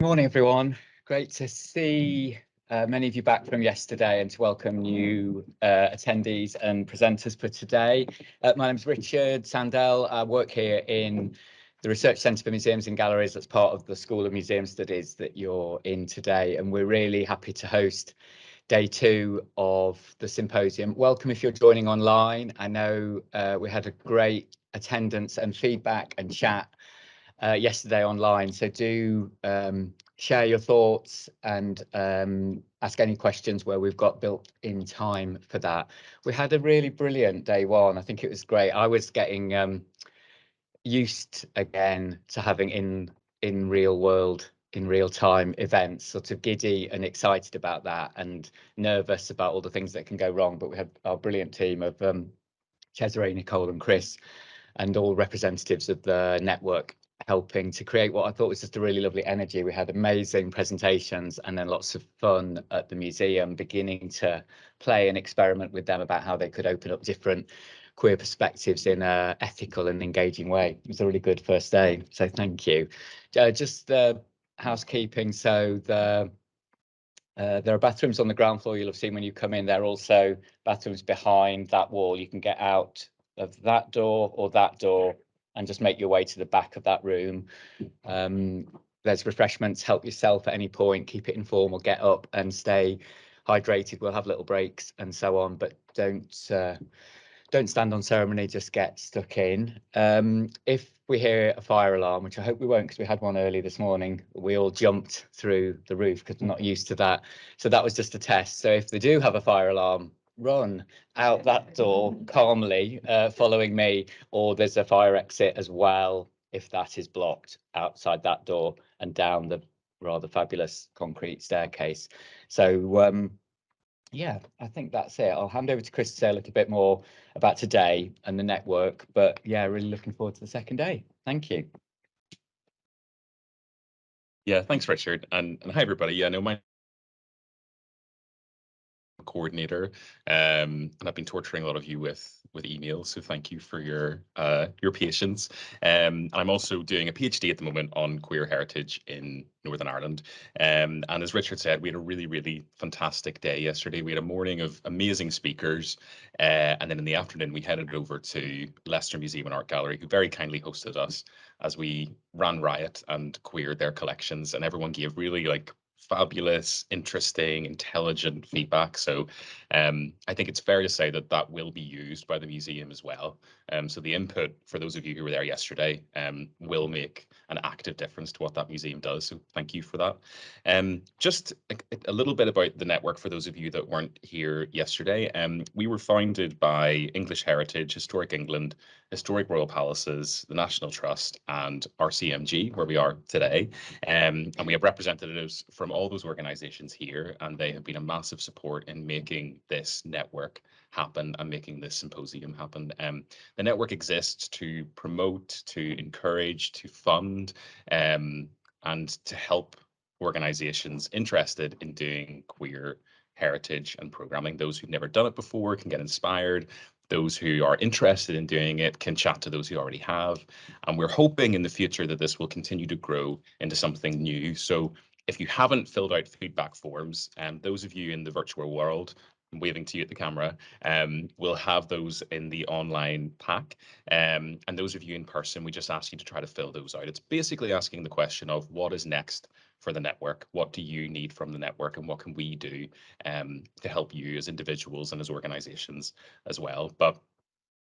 Morning, everyone. Great to see many of you back from yesterday and to welcome new attendees and presenters for today. My name is Richard Sandell. I work here in the Research Centre for Museums and Galleries. That's part of the School of Museum Studies that you're in today. And we're really happy to host day 2 of the symposium. Welcome if you're joining online. I know we had a great attendance and feedback and chat yesterday online, so do share your thoughts and ask any questions where we've got built in time for that. We had a really brilliant day 1. I think it was great. I was getting used again to having in real time events, sort of giddy and excited about that and nervous about all the things that can go wrong, but we had our brilliant team of Cesare, Nicole and Chris and all representatives of the network helping to create what I thought was just a really lovely energy. We had amazing presentations and then lots of fun at the museum, beginning to play and experiment with them about how they could open up different queer perspectives in a ethical and engaging way. It was a really good first day, so thank you. Just housekeeping, so there are bathrooms on the ground floor you'll have seen when you come in. There are also bathrooms behind that wall. You can get out of that door or that door and just make your way to the back of that room. There's refreshments, help yourself at any point, keep it informal, get up and stay hydrated. We'll have little breaks and so on, but don't stand on ceremony, just get stuck in. If we hear a fire alarm, which I hope we won't because we had one early this morning, we all jumped through the roof because we're not used to that. So that was just a test. So if they do have a fire alarm, run out that door calmly, following me, or there's a fire exit as well if that is blocked outside that door and down the rather fabulous concrete staircase. So yeah, I think that's it. I'll hand over to Chris to say a little bit more about today and the network, but yeah, really looking forward to the second day. Thank you. Yeah, thanks, Richard, and hi everybody. Yeah, no, my coordinator, and I've been torturing a lot of you with emails, so thank you for your patience. And I'm also doing a PhD at the moment on queer heritage in Northern Ireland. And as Richard said, we had a really fantastic day yesterday. We had a morning of amazing speakers, and then in the afternoon we headed over to Leicester Museum and Art Gallery, who very kindly hosted us as we ran riot and queered their collections, and everyone gave really fabulous, interesting, intelligent feedback. So I think it's fair to say that that will be used by the museum as well. So the input for those of you who were there yesterday will make an active difference to what that museum does. So thank you for that. Just a little bit about the network for those of you that weren't here yesterday. We were founded by English Heritage, Historic England, Historic Royal Palaces, the National Trust and RCMG, where we are today. And we have representatives from all those organizations here, and they have been a massive support in making this network happen and making this symposium happen. The network exists to promote, to encourage, to fund, and to help organizations interested in doing queer heritage and programming. Those who've never done it before can get inspired. Those who are interested in doing it can chat to those who already have. And we're hoping in the future that this will continue to grow into something new. So if you haven't filled out feedback forms, and those of you in the virtual world, I'm waving to you at the camera, we'll have those in the online pack. And those of you in person, we just ask you to try to fill those out. It's basically asking the question of what is next for the network? What do you need from the network, and what can we do to help you as individuals and as organizations as well? But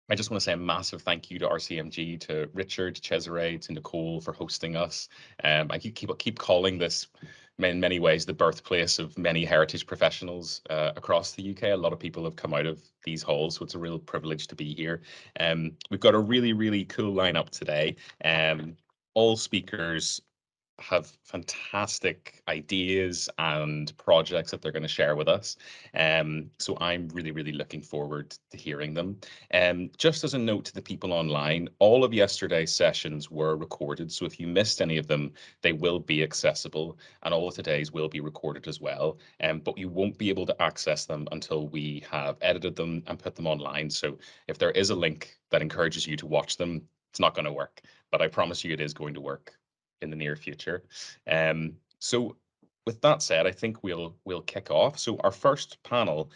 I just want to say a massive thank you to RCMG, to Richard, Cesare, to Nicole for hosting us. I keep calling this in many ways the birthplace of many heritage professionals across the UK. A lot of people have come out of these halls, so it's a real privilege to be here. We've got a really cool lineup today. All speakers have fantastic ideas and projects that they're going to share with us. So I'm really looking forward to hearing them. Just as a note to the people online, all of yesterday's sessions were recorded. So if you missed any of them, they will be accessible, and all of today's will be recorded as well. But you won't be able to access them until we have edited them and put them online. So if there is a link that encourages you to watch them, it's not going to work, but I promise you it is going to work in the near future. So with that said, I think we'll kick off. So our first panel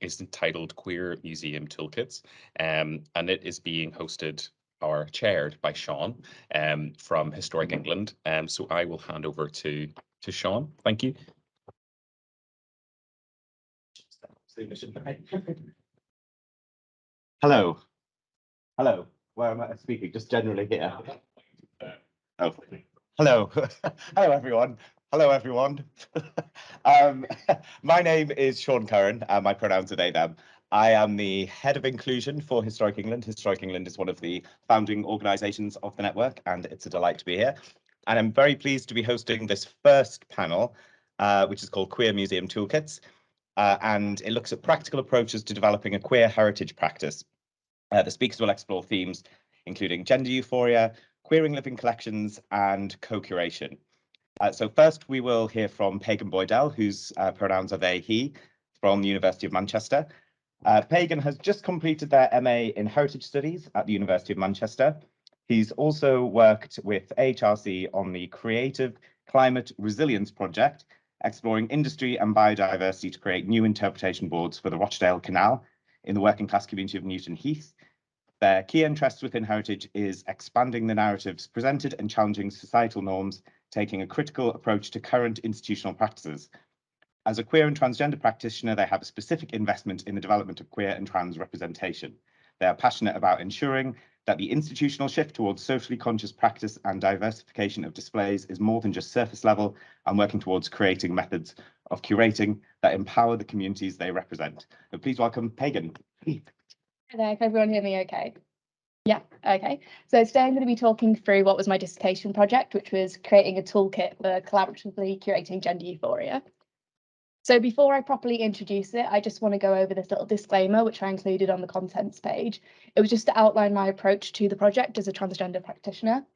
is entitled Queer Museum Toolkits, and it is being hosted or chaired by Sean from Historic England. So I will hand over to Sean. Thank you. Hello. Hello. Where am I speaking? Just generally here. Oh, hello. Hello, everyone. Hello, everyone. My name is Sean Curran, and my pronouns are they, them. I am the head of inclusion for Historic England. Historic England is one of the founding organisations of the network, and it's a delight to be here. And I'm very pleased to be hosting this first panel, which is called Queer Museum Toolkits. And it looks at practical approaches to developing a queer heritage practice. The speakers will explore themes including gender euphoria, queering living collections, and co-curation. So first we will hear from Pagan Boydell, whose pronouns are they, he, from the University of Manchester. Pagan has just completed their MA in Heritage Studies at the University of Manchester. He's also worked with HRC on the Creative Climate Resilience Project, exploring industry and biodiversity to create new interpretation boards for the Rochdale Canal in the working class community of Newton Heath. Their key interest within heritage is expanding the narratives presented and challenging societal norms, taking a critical approach to current institutional practices. As a queer and transgender practitioner, they have a specific investment in the development of queer and trans representation. They are passionate about ensuring that the institutional shift towards socially conscious practice and diversification of displays is more than just surface level, and working towards creating methods of curating that empower the communities they represent. So please welcome Pagan. Hi there, can everyone hear me okay? Yeah, okay. So today I'm going to be talking through what was my dissertation project, which was creating a toolkit for collaboratively curating gender euphoria. So before I properly introduce it, I just want to go over this little disclaimer, which I included on the contents page. It was just to outline my approach to the project as a transgender practitioner.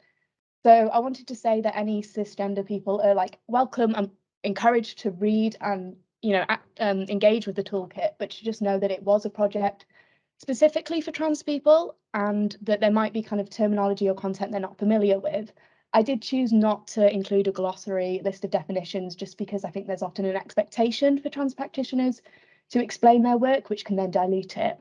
So I wanted to say that any cisgender people are welcome and encouraged to read and engage with the toolkit, but to just know that it was a project specifically for trans people and that there might be kind of terminology or content they're not familiar with. I did choose not to include a glossary list of definitions just because I think there's often an expectation for trans practitioners to explain their work, which can then dilute it.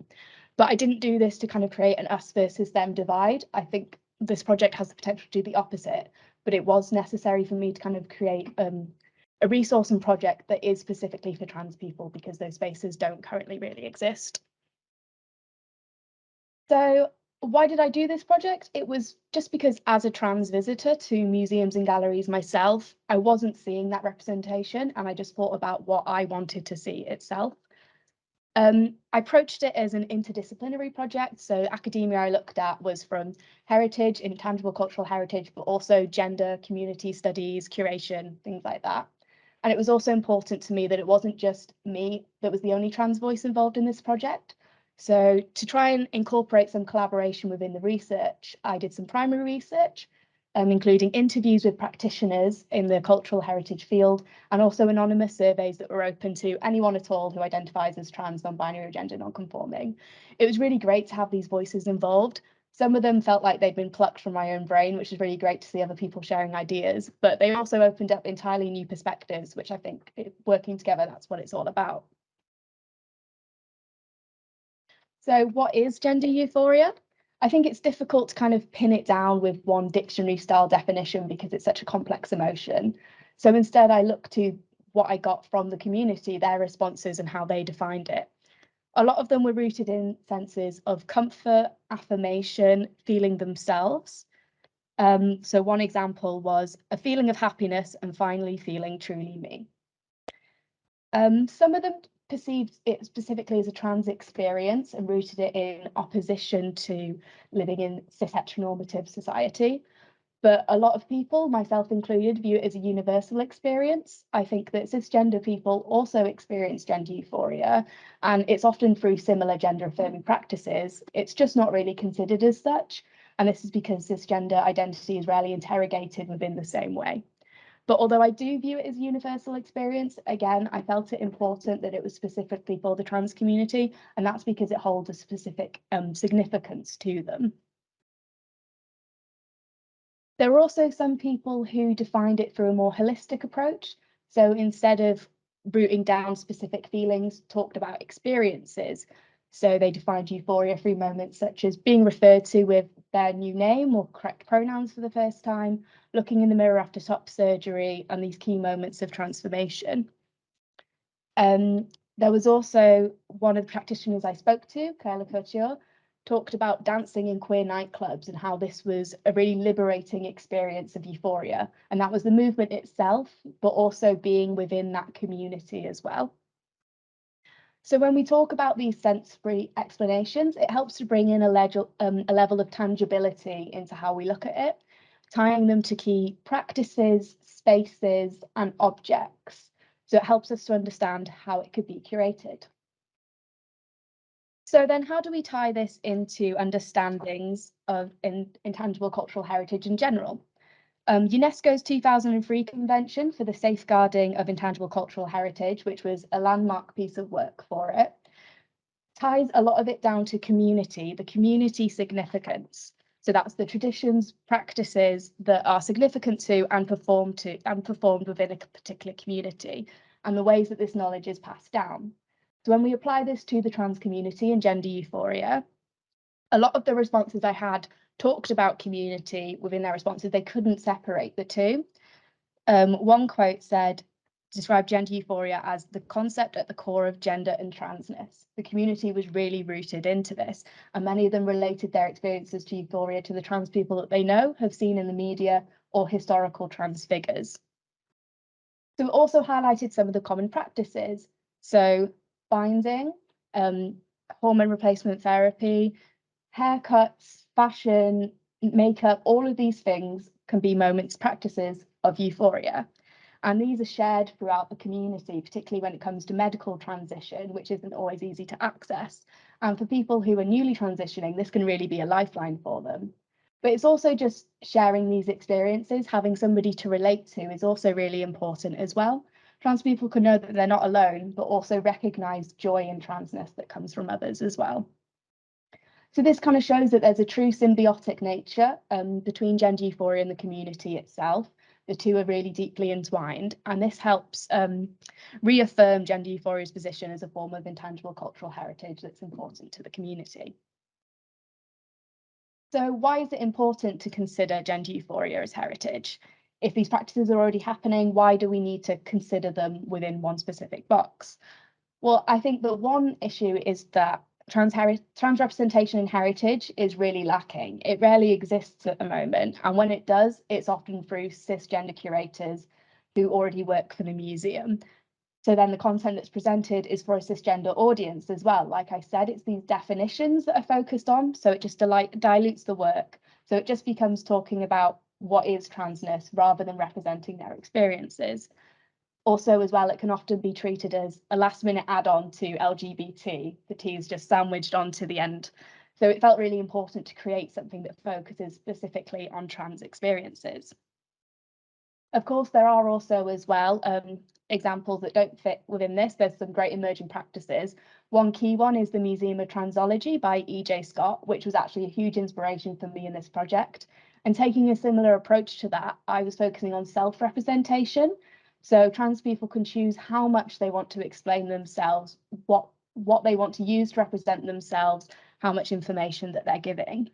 But I didn't do this to kind of create an us versus them divide. I think this project has the potential to do the opposite, but it was necessary for me to kind of create a resource and project that is specifically for trans people because those spaces don't currently really exist. So why did I do this project? It was just because as a trans visitor to museums and galleries myself, I wasn't seeing that representation and I just thought about what I wanted to see itself. I approached it as an interdisciplinary project. So academia I looked at was from heritage, intangible cultural heritage, but also gender, community studies, curation, things like that. And it was also important to me that it wasn't just me that was the only trans voice involved in this project. So to try and incorporate some collaboration within the research, I did some primary research, including interviews with practitioners in the cultural heritage field, and also anonymous surveys that were open to anyone at all who identifies as trans, non-binary, or gender non-conforming. It was really great to have these voices involved. Some of them felt like they'd been plucked from my own brain, which is really great to see other people sharing ideas, but they also opened up entirely new perspectives, which I think working together, that's what it's all about. So what is gender euphoria? I think it's difficult to kind of pin it down with one dictionary style definition because it's such a complex emotion. So instead I look to what I got from the community, their responses and how they defined it. A lot of them were rooted in senses of comfort, affirmation, feeling themselves. So one example was a feeling of happiness and finally feeling truly me. Some of them perceived it specifically as a trans experience and rooted it in opposition to living in cis heteronormative society. But a lot of people, myself included, view it as a universal experience. I think that cisgender people also experience gender euphoria, and it's often through similar gender affirming practices. It's just not really considered as such. And this is because cisgender identity is rarely interrogated within the same way. But although I do view it as a universal experience, again, I felt it important that it was specifically for the trans community, and that's because it holds a specific significance to them. There were also some people who defined it through a more holistic approach. So instead of rooting down specific feelings, talked about experiences. So they defined euphoria through moments such as being referred to with their new name or correct pronouns for the first time, looking in the mirror after top surgery, and these key moments of transformation. There was also one of the practitioners I spoke to, Claire Couture, talked about dancing in queer nightclubs and how this was a really liberating experience of euphoria. And that was the movement itself, but also being within that community as well. So when we talk about these sensory explanations, it helps to bring in a level of tangibility into how we look at it, tying them to key practices, spaces, and objects. So it helps us to understand how it could be curated. So then how do we tie this into understandings of intangible cultural heritage in general? UNESCO's 2003 Convention for the Safeguarding of Intangible Cultural Heritage, which was a landmark piece of work for it, ties a lot of it down to community, the community significance. So that's the traditions, practices that are significant to and performed within a particular community, and the ways that this knowledge is passed down. So when we apply this to the trans community and gender euphoria, a lot of the responses I had talked about community within their responses. They couldn't separate the two. One quote said, described gender euphoria as the concept at the core of gender and transness. The community was really rooted into this, and many of them related their experiences to euphoria to the trans people that they know, have seen in the media, or historical trans figures. So it also highlighted some of the common practices. So binding, hormone replacement therapy, haircuts, fashion, makeup, all of these things can be moments, practices of euphoria. And these are shared throughout the community, particularly when it comes to medical transition, which isn't always easy to access. And for people who are newly transitioning, this can really be a lifeline for them. But it's also just sharing these experiences, having somebody to relate to is also really important as well. Trans people can know that they're not alone, but also recognise joy and transness that comes from others as well. So this kind of shows that there's a true symbiotic nature between gender euphoria and the community itself. The two are really deeply entwined, and this helps reaffirm gender euphoria's position as a form of intangible cultural heritage that's important to the community. So why is it important to consider gender euphoria as heritage? If these practices are already happening, why do we need to consider them within one specific box? Well, I think that one issue is that trans representation in heritage is really lacking. It rarely exists at the moment, and when it does, it's often through cisgender curators who already work for the museum. So then the content that's presented is for a cisgender audience as well. Like I said, it's these definitions that are focused on, so it just dilutes the work. So it just becomes talking about what is transness rather than representing their experiences. Also, as well, it can often be treated as a last-minute add-on to LGBT. The T is just sandwiched onto the end. So it felt really important to create something that focuses specifically on trans experiences. Of course, there are also as well examples that don't fit within this. There's some great emerging practices. One key one is the Museum of Transology by E.J. Scott, which was actually a huge inspiration for me in this project. And taking a similar approach to that, I was focusing on self-representation. So trans people can choose how much they want to explain themselves, what they want to use to represent themselves, how much information that they're giving.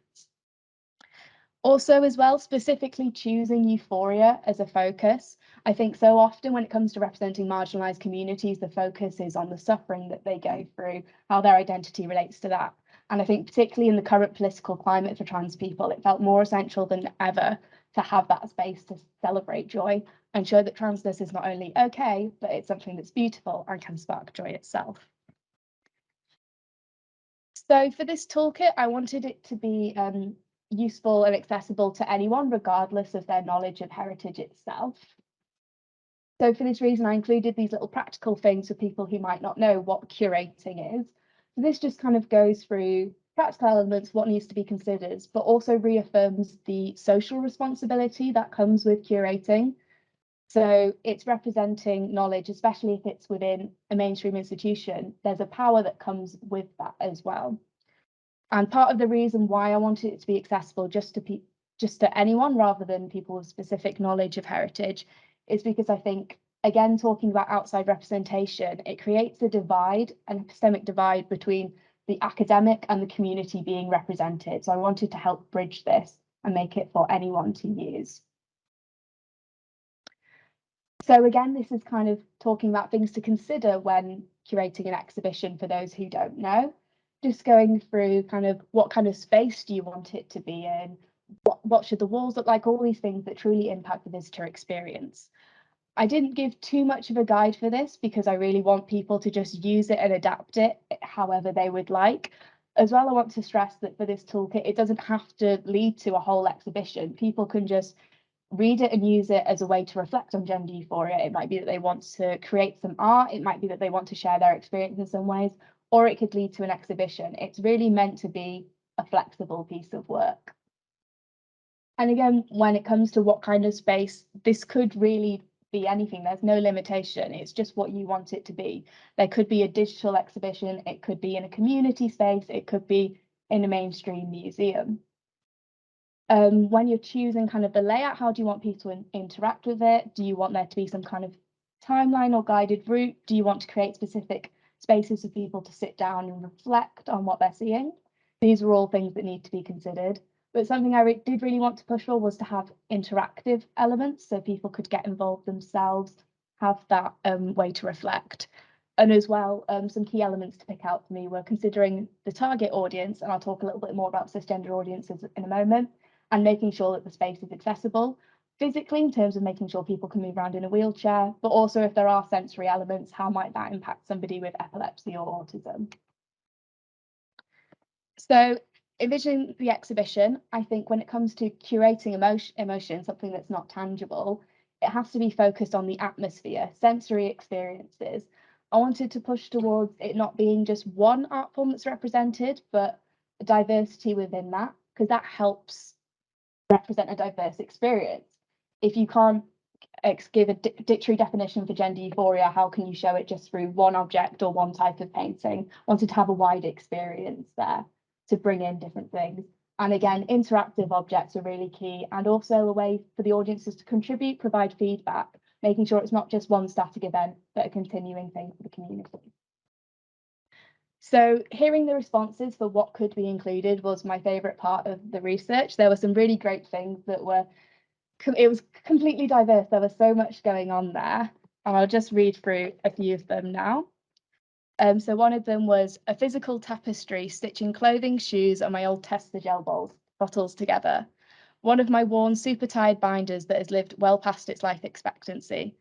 Also, as well, specifically choosing euphoria as a focus. I think so often when it comes to representing marginalised communities, the focus is on the suffering that they go through, how their identity relates to that. And I think particularly in the current political climate for trans people, it felt more essential than ever to have that space to celebrate joy and show that transness is not only okay, but it's something that's beautiful and can spark joy itself. So for this toolkit, I wanted it to be useful and accessible to anyone, regardless of their knowledge of heritage itself. So for this reason, I included these little practical things for people who might not know what curating is. So this just kind of goes through practical elements, what needs to be considered, but also reaffirms the social responsibility that comes with curating. So it's representing knowledge, especially if it's within a mainstream institution. There's a power that comes with that as well. And part of the reason why I wanted it to be accessible just to just to anyone rather than people with specific knowledge of heritage is because I think, again, talking about outside representation, it creates a divide, an epistemic divide between the academic and the community being represented. So I wanted to help bridge this and make it for anyone to use. So again, this is kind of talking about things to consider when curating an exhibition for those who don't know. Just going through kind of what kind of space do you want it to be in? What should the walls look like? All these things that truly impact the visitor experience. I didn't give too much of a guide for this because I really want people to just use it and adapt it however they would like. As well, I want to stress that for this toolkit, it doesn't have to lead to a whole exhibition. People can just read it and use it as a way to reflect on gender euphoria. It might be that they want to create some art. It might be that they want to share their experience in some ways, or it could lead to an exhibition. It's really meant to be a flexible piece of work. And again, when it comes to what kind of space, this could really be anything. There's no limitation. It's just what you want it to be. There could be a digital exhibition. It could be in a community space. It could be in a mainstream museum. When you're choosing kind of the layout, how do you want people to interact with it? Do you want there to be some kind of timeline or guided route? Do you want to create specific spaces for people to sit down and reflect on what they're seeing? These are all things that need to be considered. But something I did really want to push for was to have interactive elements so people could get involved themselves, have that way to reflect. And as well, some key elements to pick out for me were considering the target audience, and I'll talk a little bit more about cisgender audiences in a moment, and making sure that the space is accessible physically in terms of making sure people can move around in a wheelchair, but also if there are sensory elements, how might that impact somebody with epilepsy or autism? So envisioning the exhibition, I think when it comes to curating emotion, something that's not tangible, it has to be focused on the atmosphere, sensory experiences. I wanted to push towards it not being just one art form that's represented, but a diversity within that, because that helps represent a diverse experience. If you can't give a dictionary definition for gender euphoria, how can you show it just through one object or one type of painting? Wanted to have a wide experience there to bring in different things. And again, interactive objects are really key, and also a way for the audiences to contribute, provide feedback, making sure it's not just one static event, but a continuing thing for the community. So hearing the responses for what could be included was my favourite part of the research. There were some really great things that were, it was completely diverse. There was so much going on there. And I'll just read through a few of them now. So one of them was a physical tapestry stitching clothing, shoes, and my old tester gel bottles together. One of my worn, super tired binders that has lived well past its life expectancy.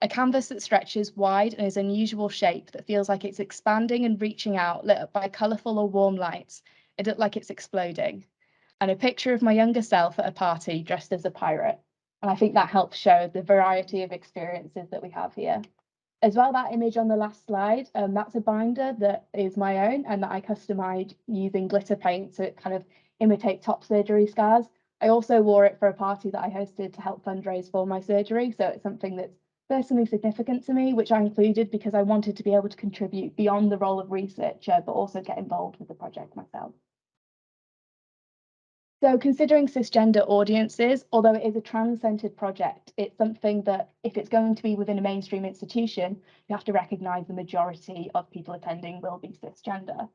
A canvas that stretches wide and is an unusual shape that feels like it's expanding and reaching out, lit up by colourful or warm lights. It looked like it's exploding. And a picture of my younger self at a party dressed as a pirate. And I think that helps show the variety of experiences that we have here. As well, that image on the last slide, that's a binder that is my own and that I customized using glitter paint so it kind of imitates top surgery scars. I also wore it for a party that I hosted to help fundraise for my surgery, so it's something that's personally significant to me, which I included because I wanted to be able to contribute beyond the role of researcher, but also get involved with the project myself. So considering cisgender audiences, although it is a trans-centered project, it's something that if it's going to be within a mainstream institution, you have to recognise the majority of people attending will be cisgender.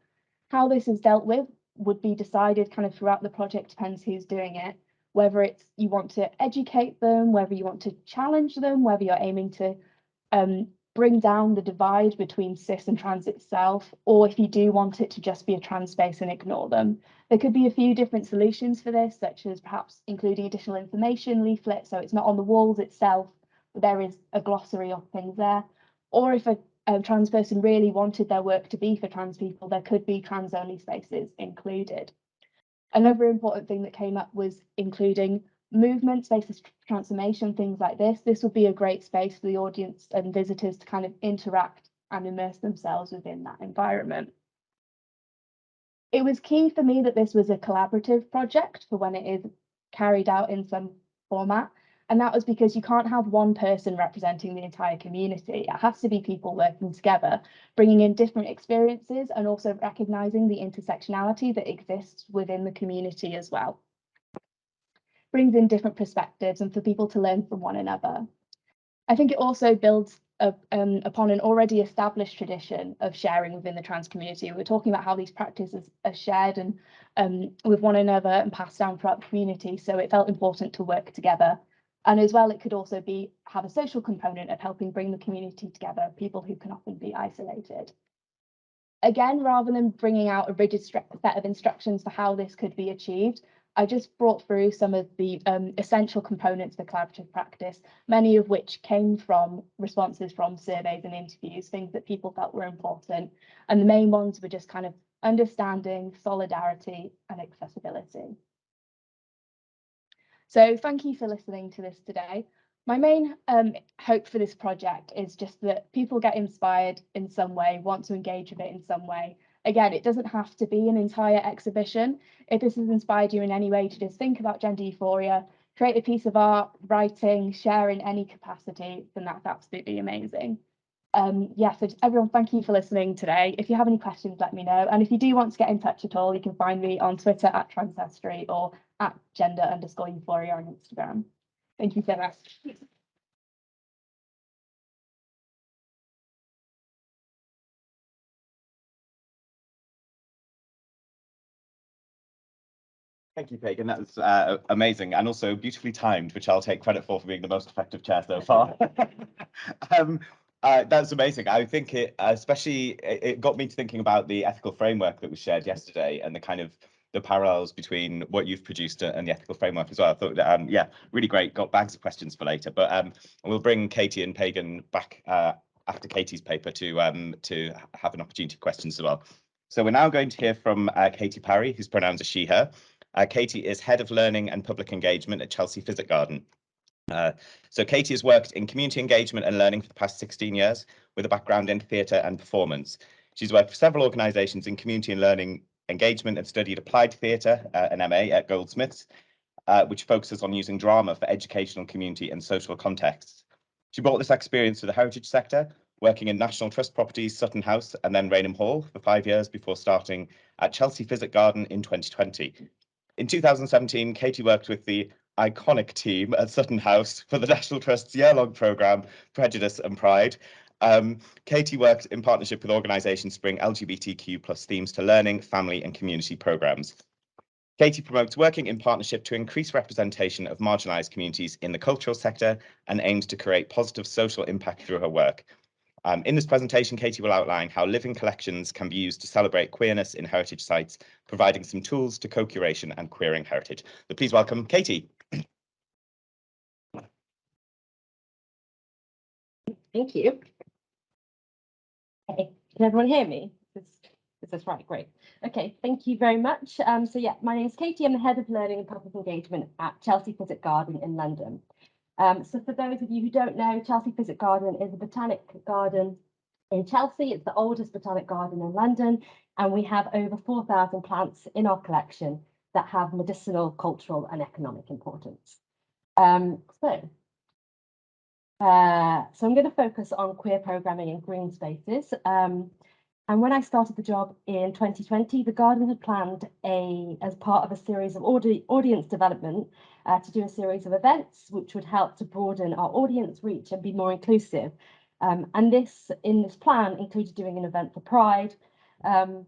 How this is dealt with would be decided kind of throughout the project, depends who's doing it, whether it's you want to educate them, whether you want to challenge them, whether you're aiming to bring down the divide between cis and trans itself, or if you do want it to just be a trans space and ignore them. There could be a few different solutions for this, such as perhaps including additional information leaflets, so it's not on the walls itself, but there is a glossary of things there. Or if a trans person really wanted their work to be for trans people, there could be trans-only spaces included. Another important thing that came up was including movement, spaces for transformation, things like this. This would be a great space for the audience and visitors to kind of interact and immerse themselves within that environment. It was key for me that this was a collaborative project for when it is carried out in some format. And that was because you can't have one person representing the entire community. It has to be people working together, bringing in different experiences and also recognising the intersectionality that exists within the community as well. brings in different perspectives and for people to learn from one another. I think it also builds upon an already established tradition of sharing within the trans community. We're talking about how these practices are shared and with one another and passed down throughout the community, so it felt important to work together. And as well, it could also have a social component of helping bring the community together, people who can often be isolated. Again, rather than bringing out a rigid set of instructions for how this could be achieved, I just brought through some of the essential components for collaborative practice, many of which came from responses from surveys and interviews, things that people felt were important. And the main ones were just kind of understanding, solidarity, and accessibility. So thank you for listening to this today. My main hope for this project is just that people get inspired in some way, want to engage with it in some way. Again, it doesn't have to be an entire exhibition. If this has inspired you in any way to just think about gender euphoria, create a piece of art, writing, share in any capacity, then that's absolutely amazing. Yeah, so everyone, thank you for listening today. If you have any questions, let me know. And if you do want to get in touch at all, you can find me on Twitter @Transestry or @gender_euphoria on Instagram. Thank you so much. Thank you, Pagan. That was amazing and also beautifully timed, which I'll take credit for being the most effective chair so far. That's amazing. I think it got me to thinking about the ethical framework that was shared yesterday and the kind of the parallels between what you've produced and the ethical framework as well. I thought that, yeah, really great. Got bags of questions for later, but we'll bring Katy and Pagan back after Katy's paper to have an opportunity for questions as well. So we're now going to hear from Katy Parry, whose pronouns are she, her. Katy is Head of Learning and Public Engagement at Chelsea Physic Garden. So Katy has worked in community engagement and learning for the past 16 years with a background in theatre and performance. She's worked for several organisations in community and learning engagement and studied applied theatre, an MA at Goldsmiths, which focuses on using drama for educational, community and social contexts. She brought this experience to the heritage sector, working in National Trust properties, Sutton House and then Rainham Hall for 5 years before starting at Chelsea Physic Garden in 2020. In 2017, Katy worked with the iconic team at Sutton House for the National Trust's year-long programme, Prejudice and Pride. Katy worked in partnership with organisations to bring LGBTQ+ themes to learning, family and community programmes. Katy promotes working in partnership to increase representation of marginalised communities in the cultural sector and aims to create positive social impact through her work. In this presentation, Katy will outline how living collections can be used to celebrate queerness in heritage sites, providing some tools to co-curation and queering heritage. So please welcome Katy. Thank you. Okay, can everyone hear me? Is this right? Great. Okay, thank you very much. So yeah, my name is Katy. I'm the Head of Learning and Public Engagement at Chelsea Physic Garden in London. So for those of you who don't know, Chelsea Physic Garden is a botanic garden in Chelsea. It's the oldest botanic garden in London, and we have over 4,000 plants in our collection that have medicinal, cultural and economic importance. So I'm going to focus on queer programming in green spaces. And when I started the job in 2020, the garden had planned as part of a series of audience development to do a series of events which would help to broaden our audience reach and be more inclusive. And in this plan included doing an event for Pride. So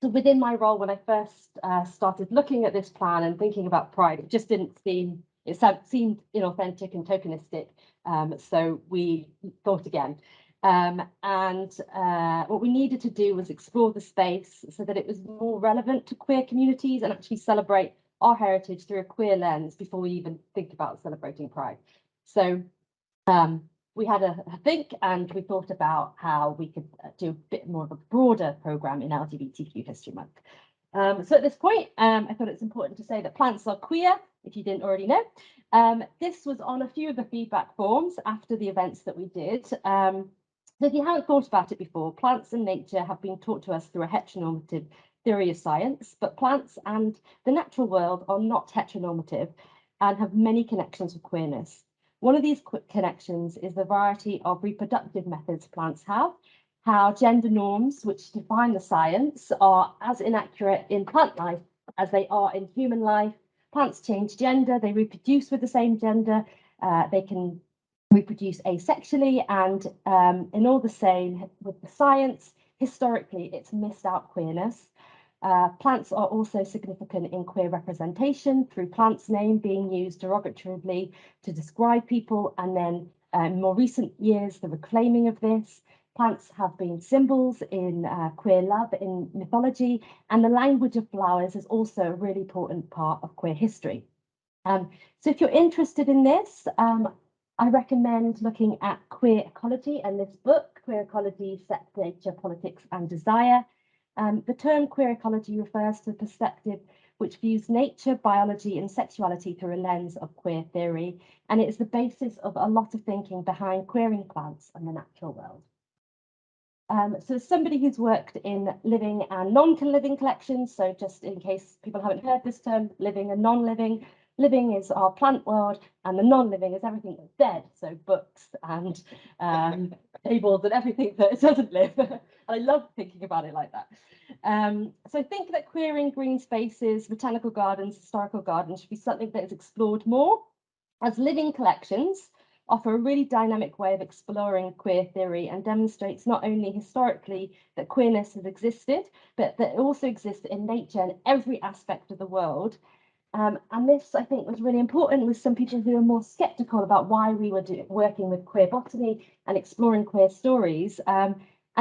within my role, when I first started looking at this plan and thinking about Pride, it just didn't seem, it seemed inauthentic and tokenistic. So we thought again. What we needed to do was explore the space so that it was more relevant to queer communities and actually celebrate our heritage through a queer lens before we even think about celebrating Pride. So we had a think and we thought about how we could do a bit more of a broader programme in LGBTQ History Month. So at this point, I thought it's important to say that plants are queer, if you didn't already know. This was on a few of the feedback forms after the events that we did. So if you haven't thought about it before, plants and nature have been taught to us through a heteronormative theory of science, but plants and the natural world are not heteronormative and have many connections with queerness. One of these connections is the variety of reproductive methods plants have, how gender norms, which define the science, are as inaccurate in plant life as they are in human life, plants change gender, they reproduce with the same gender, they can reproduce asexually, and in all the same with the science, historically it's missed out queerness. Plants are also significant in queer representation through plants' name being used derogatively to describe people, and then in more recent years, the reclaiming of this. Plants have been symbols in queer love in mythology, and the language of flowers is also a really important part of queer history. So if you're interested in this, I recommend looking at Queer Ecology and this book, Queer Ecology, Sex, Nature, Politics and Desire. The term queer ecology refers to a perspective which views nature, biology and sexuality through a lens of queer theory, and it is the basis of a lot of thinking behind queering plants and the natural world. So as somebody who's worked in living and non-living collections, so just in case people haven't heard this term, living and non-living, living is our plant world and the non-living is everything that's dead, so books and tables and everything that doesn't live. And I love thinking about it like that. So I think that queering green spaces, botanical gardens, historical gardens should be something that is explored more, as living collections offer a really dynamic way of exploring queer theory and demonstrates not only historically that queerness has existed, but that it also exists in nature and every aspect of the world. And this, I think, was really important with some people who are more sceptical about why we were working with queer botany and exploring queer stories. And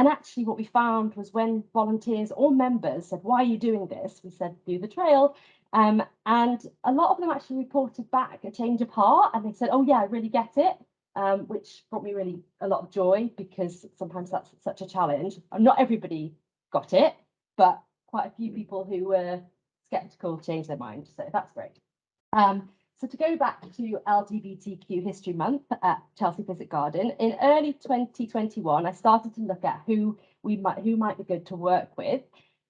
actually what we found was when volunteers or members said, why are you doing this? We said, do the trail. And a lot of them actually reported back a change of heart, and they said, oh yeah, I really get it, which brought me really a lot of joy, because sometimes that's such a challenge. Not everybody got it, but quite a few people who were skeptical changed their mind, so that's great. So to go back to LGBTQ History Month at Chelsea Physic Garden, in early 2021, I started to look at who might be good to work with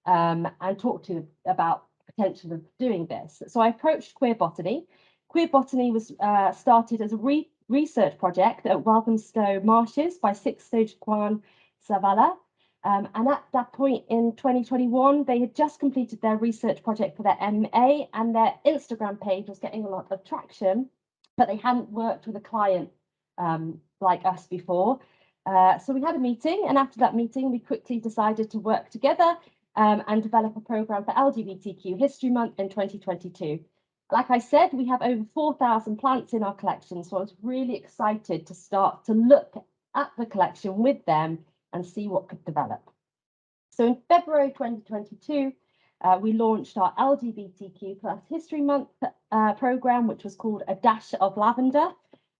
and talk to about potential of doing this. So I approached Queer Botany. Queer Botany was started as a research project at Walthamstow Marshes by Sixto Jaquan Savala. And at that point in 2021, they had just completed their research project for their MA, and their Instagram page was getting a lot of traction, but they hadn't worked with a client like us before. So we had a meeting, and after that meeting, we quickly decided to work together and develop a programme for LGBTQ History Month in 2022. Like I said, we have over 4,000 plants in our collection, so I was really excited to start to look at the collection with them and see what could develop. So in February 2022, we launched our LGBTQ plus History Month programme, which was called A Dash of Lavender,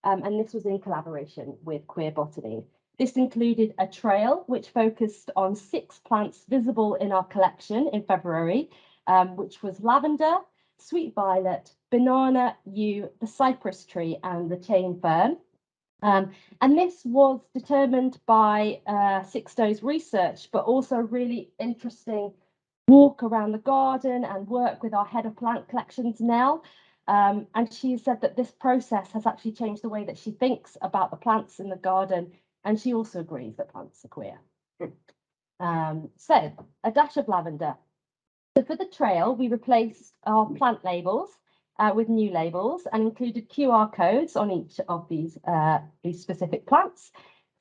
and this was in collaboration with Queer Botany. This included a trail which focused on 6 plants visible in our collection in February, which was lavender, sweet violet, banana, yew, the cypress tree and the chain fern. And this was determined by Sixto's research, but also a really interesting walk around the garden and work with our head of plant collections, Nell. And she said that this process has actually changed the way that she thinks about the plants in the garden, and she also agrees that plants are queer. So, a dash of lavender. So for the trail, we replaced our plant labels with new labels and included QR codes on each of these specific plants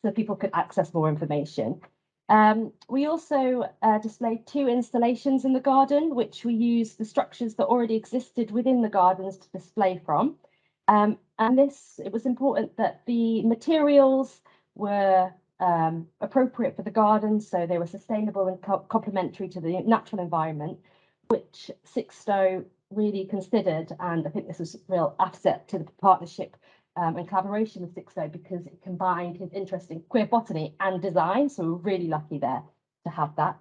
so people could access more information. We also displayed 2 installations in the garden, which we used the structures that already existed within the gardens to display from. And it was important that the materials were appropriate for the garden, so they were sustainable and complementary to the natural environment, which Sixto really considered, and I think this was a real asset to the partnership and collaboration with Sixto, because it combined his interest in queer botany and design, so we're really lucky there to have that.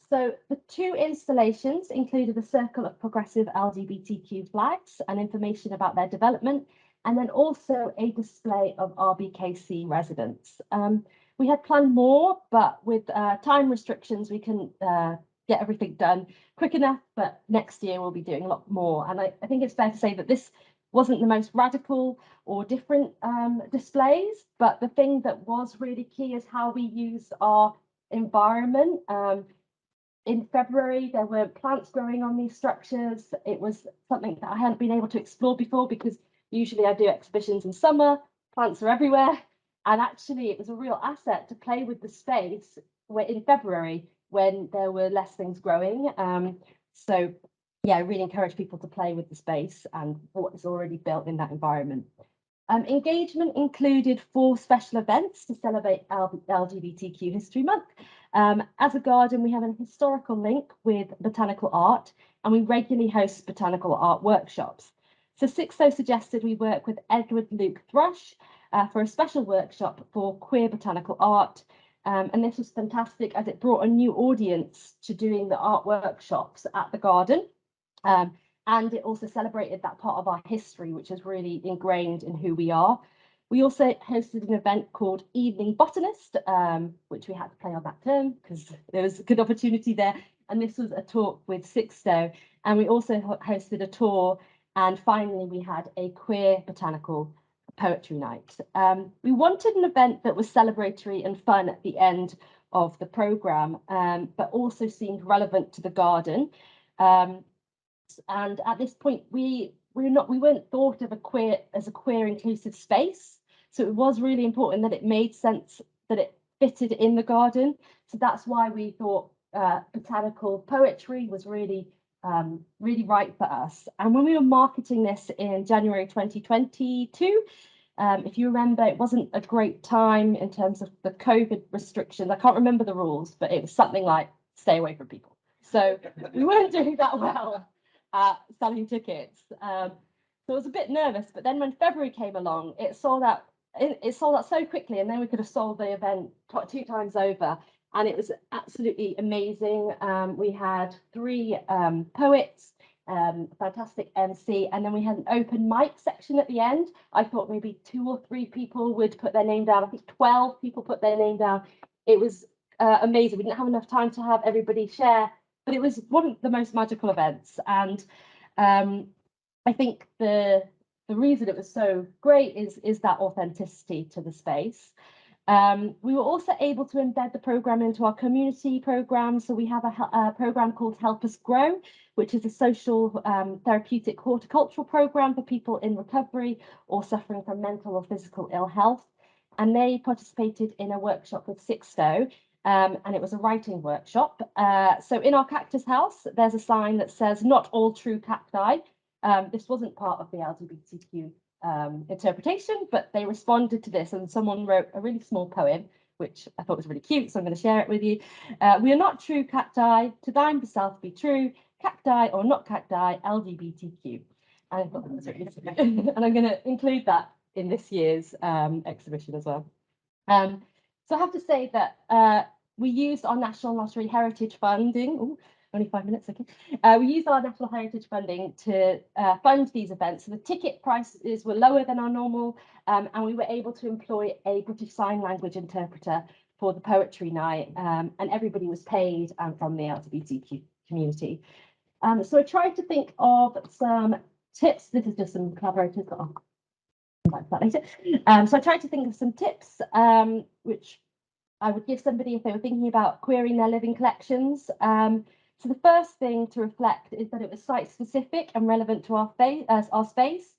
So the 2 installations included a circle of progressive LGBTQ flags and information about their development, and then also a display of RBKC residents. We had planned more, but with time restrictions, we couldn't get everything done quick enough, but next year we'll be doing a lot more. And I think it's fair to say that this wasn't the most radical or different displays, but the thing that was really key is how we use our environment. In February, there were plants growing on these structures. It was something that I hadn't been able to explore before because usually I do exhibitions in summer, plants are everywhere. And actually, it was a real asset to play with the space in February when there were less things growing. So yeah, I really encourage people to play with the space and what is already built in that environment. Engagement included 4 special events to celebrate LGBTQ History Month. As a garden, we have a historical link with botanical art, and we regularly host botanical art workshops. So Sixto suggested we work with Edward Luke Thrush for a special workshop for queer botanical art. And this was fantastic as it brought a new audience to doing the art workshops at the garden. And it also celebrated that part of our history, which is really ingrained in who we are. We also hosted an event called Evening Botanist, which we had to play on that term because there was a good opportunity there. And this was a talk with Sixto. And we also hosted a tour. And finally, we had a queer botanical poetry night. We wanted an event that was celebratory and fun at the end of the programme, but also seemed relevant to the garden. And at this point, we weren't thought of as a queer inclusive space. So it was really important that it made sense, that it fitted in the garden. So that's why we thought botanical poetry was really right for us. And when we were marketing this in January 2022, if you remember, it wasn't a great time in terms of the COVID restrictions. I can't remember the rules, but it was something like stay away from people. So we weren't doing that well selling tickets. So I was a bit nervous, but then when February came along, it sold out so quickly, and then we could have sold the event 2 times over, and it was absolutely amazing. We had 3 poets, fantastic MC, and then we had an open mic section at the end. I thought maybe 2 or 3 people would put their name down. I think 12 people put their name down. It was amazing. We didn't have enough time to have everybody share, but it was one of the most magical events. And I think the reason it was so great is that authenticity to the space. We were also able to embed the programme into our community programme. So we have a programme called Help Us Grow, which is a social therapeutic horticultural programme for people in recovery or suffering from mental or physical ill health. And they participated in a workshop with Sixto, and it was a writing workshop. So in our cactus house, there's a sign that says, "Not all true cacti." This wasn't part of the LGBTQ interpretation, but they responded to this, and someone wrote a really small poem, which I thought was really cute, so I'm going to share it with you. "We are not true cacti, to thine self be true, cacti or not cacti, LGBTQ." And I thought that was really sweet. And I'm going to include that in this year's exhibition as well. So I have to say that we used our National Lottery Heritage funding. Ooh, only 5 minutes, okay. We used our National Heritage funding to fund these events. So the ticket prices were lower than our normal, and we were able to employ a British Sign Language interpreter for the poetry night, and everybody was paid from the LGBTQ community. So I tried to think of some tips. This is just some collaborators that I'll come back to that later. So I tried to think of some tips which I would give somebody if they were thinking about querying their living collections. So the first thing to reflect is that it was site specific and relevant to our space,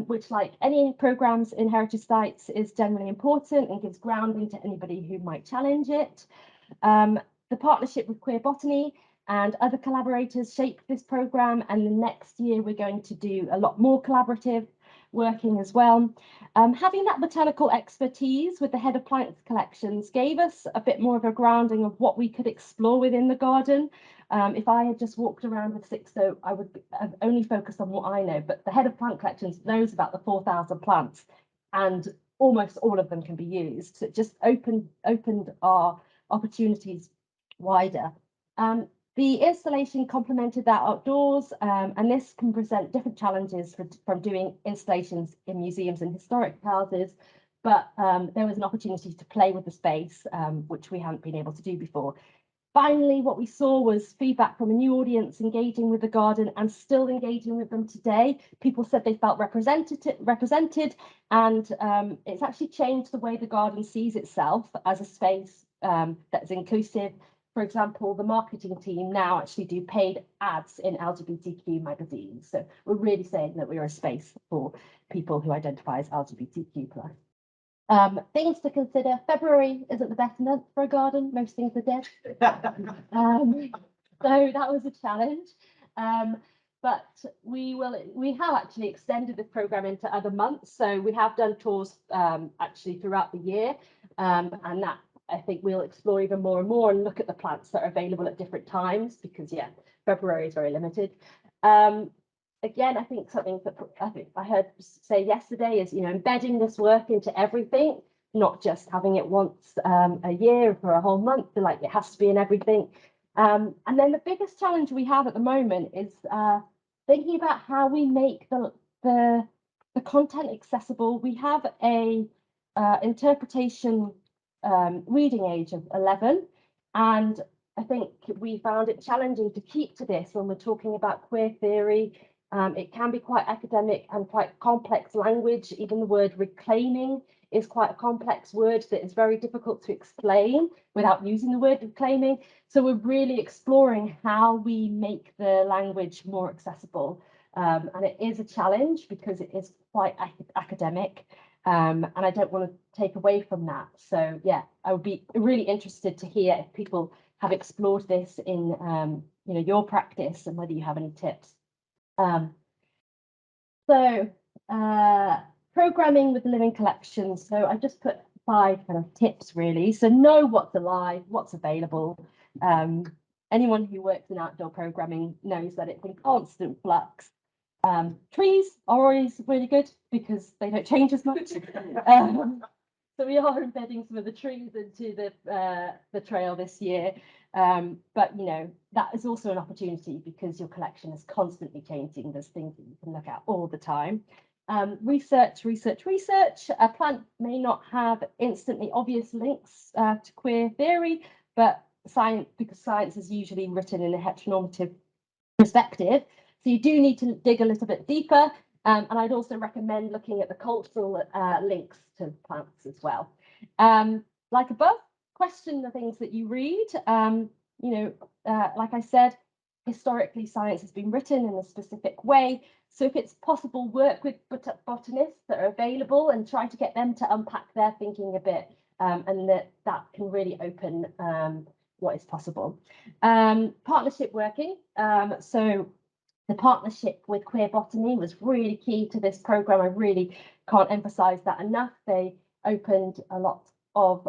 which, like any programmes in heritage sites, is generally important and gives grounding to anybody who might challenge it. The partnership with Queer Botany and other collaborators shaped this programme, and the next year we're going to do a lot more collaborative working as well. Having that botanical expertise with the head of plants collections gave us a bit more of a grounding of what we could explore within the garden. If I had just walked around with Sixto, I would have only focused on what I know, but the head of plant collections knows about the 4,000 plants, and almost all of them can be used. So it just opened our opportunities wider. The installation complemented that outdoors, and this can present different challenges from doing installations in museums and historic houses, but there was an opportunity to play with the space, which we hadn't been able to do before. Finally, what we saw was feedback from a new audience engaging with the garden and still engaging with them today. People said they felt represented, and it's actually changed the way the garden sees itself as a space that is inclusive for example, the marketing team now actually do paid ads in LGBTQ magazines. So we're really saying that we're a space for people who identify as LGBTQ plus. Things to consider. February isn't the best month for a garden. Most things are dead. So that was a challenge. But we have actually extended this program into other months. So we have done tours actually throughout the year. And that I think we'll explore even more and more and look at the plants that are available at different times, because yeah, February is very limited. Again, I think something that I heard say yesterday is, embedding this work into everything, not just having it once a year for a whole month, like it has to be in everything. And then the biggest challenge we have at the moment is thinking about how we make the content accessible. We have a interpretation reading age of 11, and I think we found it challenging to keep to this when we're talking about queer theory. It can be quite academic and quite complex language. Even the word reclaiming is quite a complex word that is very difficult to explain without using the word reclaiming. So we're really exploring how we make the language more accessible. And it is a challenge because it is quite academic. And I don't want to take away from that. So yeah, I would be really interested to hear if people have explored this in your practice and whether you have any tips. Programming with living collections. So I just put 5 kind of tips really. So know what's alive, what's available. Anyone who works in outdoor programming knows that it's in constant flux. Trees are always really good because they don't change as much. So we are embedding some of the trees into the trail this year. But that is also an opportunity because your collection is constantly changing. There's things that you can look at all the time. Research. A plant may not have instantly obvious links to queer theory, but because science is usually written in a heteronormative perspective, so you do need to dig a little bit deeper. And I'd also recommend looking at the cultural links to plants as well. Like above, question the things that you read. Like I said, historically science has been written in a specific way. So if it's possible, work with botanists that are available and try to get them to unpack their thinking a bit, and that can really open what is possible. Partnership working. So the partnership with Queer Botany was really key to this programme. I really can't emphasise that enough. They opened a lot of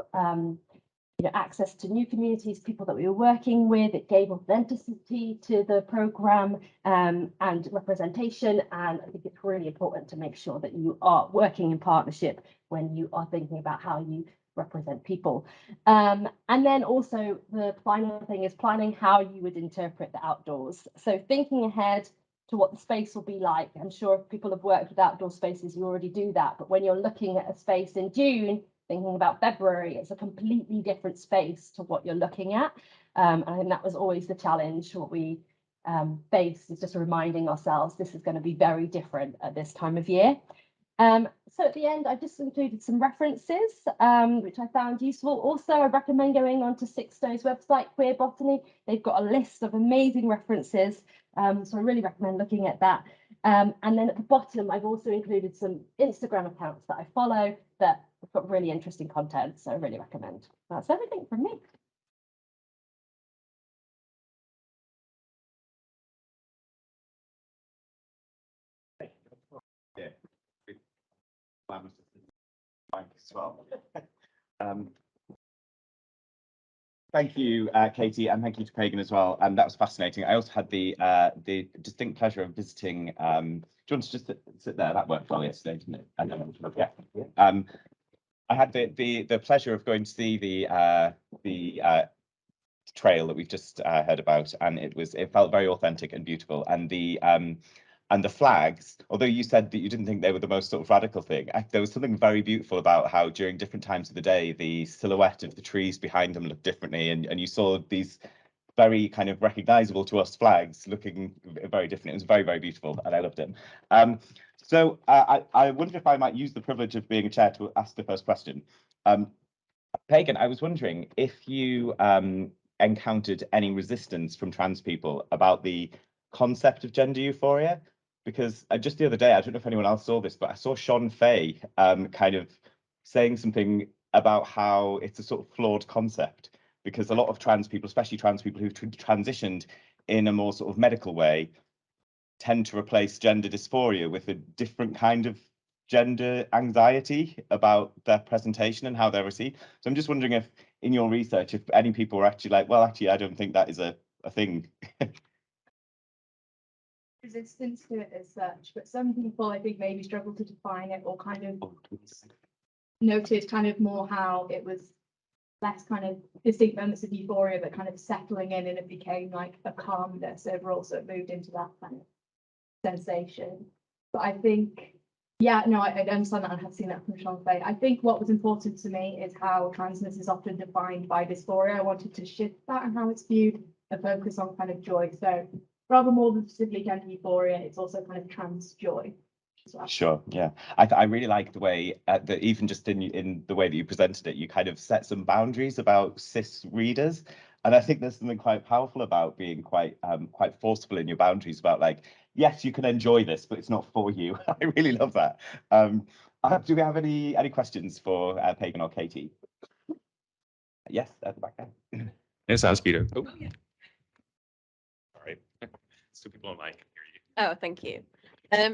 access to new communities, people that we were working with. It gave authenticity to the programme and representation. And I think it's really important to make sure that you are working in partnership when you are thinking about how you represent people. And then also the final thing is planning how you would interpret the outdoors. So thinking ahead to what the space will be like. I'm sure if people have worked with outdoor spaces, you already do that. But when you're looking at a space in June, thinking about February, it's a completely different space to what you're looking at. And I think that was always the challenge. What we faced is just reminding ourselves this is going to be very different at this time of year. So at the end, I've just included some references, which I found useful. Also, I recommend going onto Sixto's website, Queer Botany. They've got a list of amazing references. So I really recommend looking at that. And then at the bottom, I've also included some Instagram accounts that I follow that have got really interesting content. So I really recommend. That's everything from me. Yeah. As well. Thank you, Katy, and thank you to Pagan as well. And that was fascinating. I also had the distinct pleasure of visiting. Do you want to just sit there? That worked well yesterday, didn't it? Yeah. I had the pleasure of going to see the trail that we've just heard about, and it felt very authentic and beautiful. And the flags, although you said that you didn't think they were the most sort of radical thing, there was something very beautiful about how during different times of the day, the silhouette of the trees behind them looked differently. And you saw these very kind of recognizable to us flags looking very different. It was very, very beautiful and I loved it. So I wondered if I might use the privilege of being a chair to ask the first question. Pagan, I was wondering if you encountered any resistance from trans people about the concept of gender euphoria, because just the other day, I don't know if anyone else saw this, but I saw Sean Fay kind of saying something about how it's a sort of flawed concept, because a lot of trans people, especially trans people who've transitioned in a more sort of medical way, tend to replace gender dysphoria with a different kind of gender anxiety about their presentation and how they're received. So I'm just wondering if in your research, if any people are actually like, well, actually, I don't think that is a thing. Resistance to it as such, but some people I think maybe struggle to define it, or kind of noted kind of more how it was less kind of distinct moments of euphoria, but kind of settling in, and it became like a calmness overall, so it moved into that kind of sensation. But I think, yeah, no, I understand that, and have seen that from Sean Fay. I think what was important to me is how transness is often defined by dysphoria. I wanted to shift that and how it's viewed, a focus on kind of joy. So rather more than specifically gender euphoria, it's also kind of trans joy as well. Sure, yeah. I really like the way that even just in the way that you presented it, you kind of set some boundaries about cis readers. And I think there's something quite powerful about being quite forceful in your boundaries about like, yes, you can enjoy this, but it's not for you. I really love that. Do we have any questions for Pagan or Katy? Yes, at the back there. Yes, that's Peter. Oh, yeah. All right. So people online can hear you. Oh, thank you.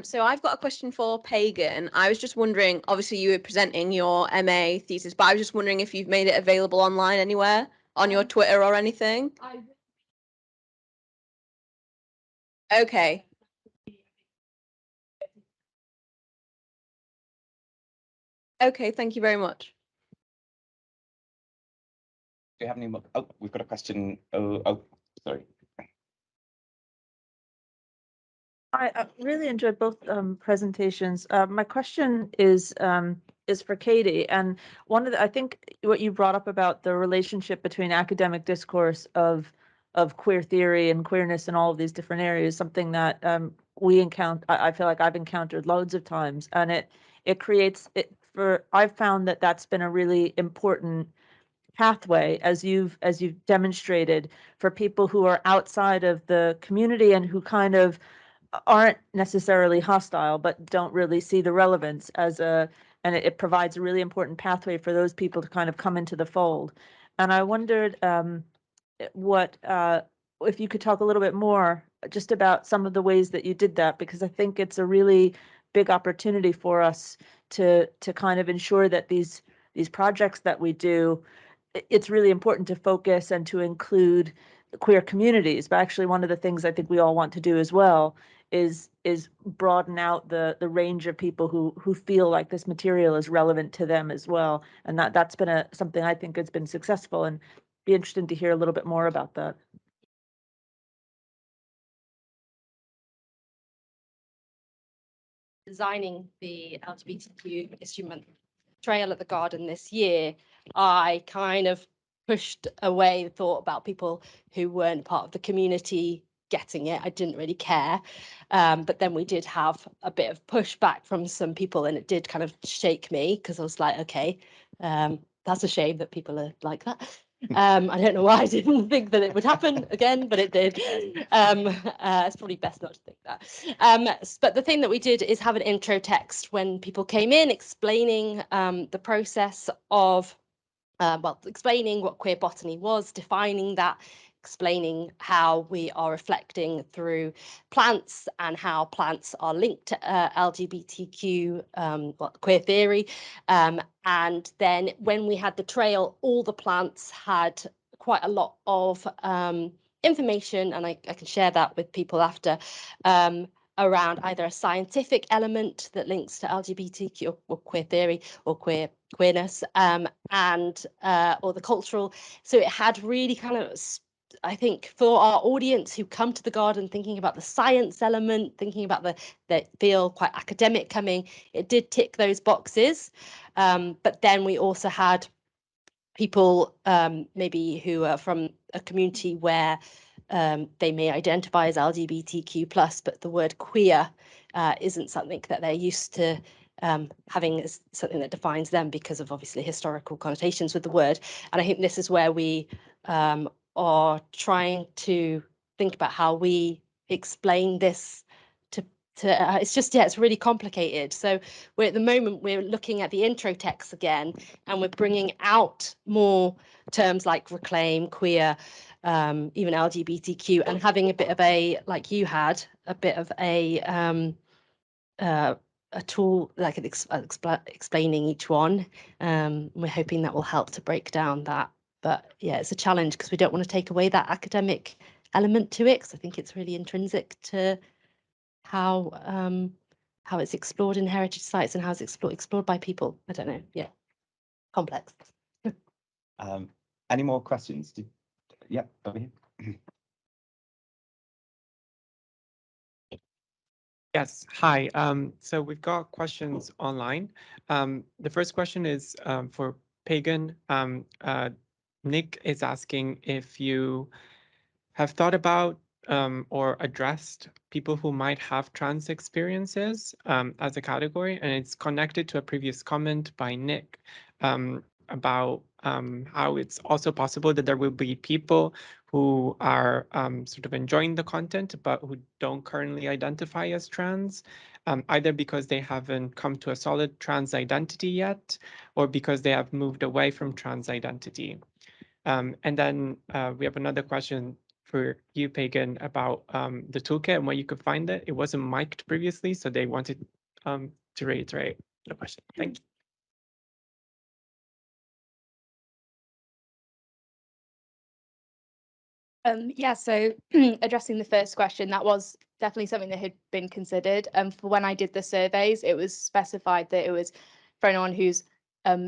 So I've got a question for Pagan. I was just wondering, obviously you were presenting your MA thesis, but I was just wondering if you've made it available online anywhere, on your Twitter or anything? Okay. Okay, thank you very much. Do you have any more? Oh, we've got a question. Oh, sorry. I really enjoyed both presentations. My question is for Katy, and one of the, I think what you brought up about the relationship between academic discourse of queer theory and queerness in all of these different areas, something that we encounter. I feel like I've encountered loads of times, and it creates it for. I've found that that's been a really important pathway, as you've demonstrated, for people who are outside of the community and who kind of aren't necessarily hostile, but don't really see the relevance as and it provides a really important pathway for those people to kind of come into the fold. And I wondered what if you could talk a little bit more just about some of the ways that you did that, because I think it's a really big opportunity for us to kind of ensure that these projects that we do, it's really important to focus and to include queer communities. But actually, one of the things I think we all want to do as well is broaden out the range of people who feel like this material is relevant to them as well. And that's been something I think has been successful, and be interested to hear a little bit more about that. Designing the LGBTQ instrument trail at the garden this year, I kind of pushed away the thought about people who weren't part of the community getting it. I didn't really care. But then we did have a bit of pushback from some people, and it did kind of shake me, because I was like, okay, that's a shame that people are like that. I don't know why I didn't think that it would happen again, but it did. It's probably best not to think that. But the thing that we did is have an intro text when people came in, explaining the process of, well, explaining what queer botany was, defining that, explaining how we are reflecting through plants and how plants are linked to LGBTQ, well, queer theory. And then when we had the trail, all the plants had quite a lot of information, and I can share that with people after, around either a scientific element that links to LGBTQ or queer theory or queerness, and or the cultural. So it had really kind of, I think, for our audience who come to the garden thinking about the science element, thinking about that feel quite academic coming, it did tick those boxes. But then we also had people maybe who are from a community where they may identify as LGBTQ+, but the word queer isn't something that they're used to having as something that defines them, because of obviously historical connotations with the word. And I think this is where we are trying to think about how we explain this to it's just, yeah, it's really complicated. So we're at the moment, we're looking at the intro text again, and we're bringing out more terms like reclaim, queer, even LGBTQ, and having a bit of a, like you had, a bit of a tool like explaining each one. We're hoping that will help to break down that. But yeah, it's a challenge because we don't want to take away that academic element to it, because I think it's really intrinsic to how it's explored in heritage sites and how it's explored by people. I don't know. Yeah, complex. Any more questions? Yeah, over here. Yes, hi. So we've got questions online. The first question is for Pagan. Nick is asking if you have thought about or addressed people who might have trans experiences as a category, and it's connected to a previous comment by Nick about how it's also possible that there will be people who are sort of enjoying the content, but who don't currently identify as trans, either because they haven't come to a solid trans identity yet, or because they have moved away from trans identity. And then we have another question for you, Pagan, about the toolkit and where you could find it. It wasn't mic'd previously, so they wanted to reiterate the question. Thank you. Yeah, so addressing the first question, that was definitely something that had been considered. For when I did the surveys, it was specified that it was for anyone who's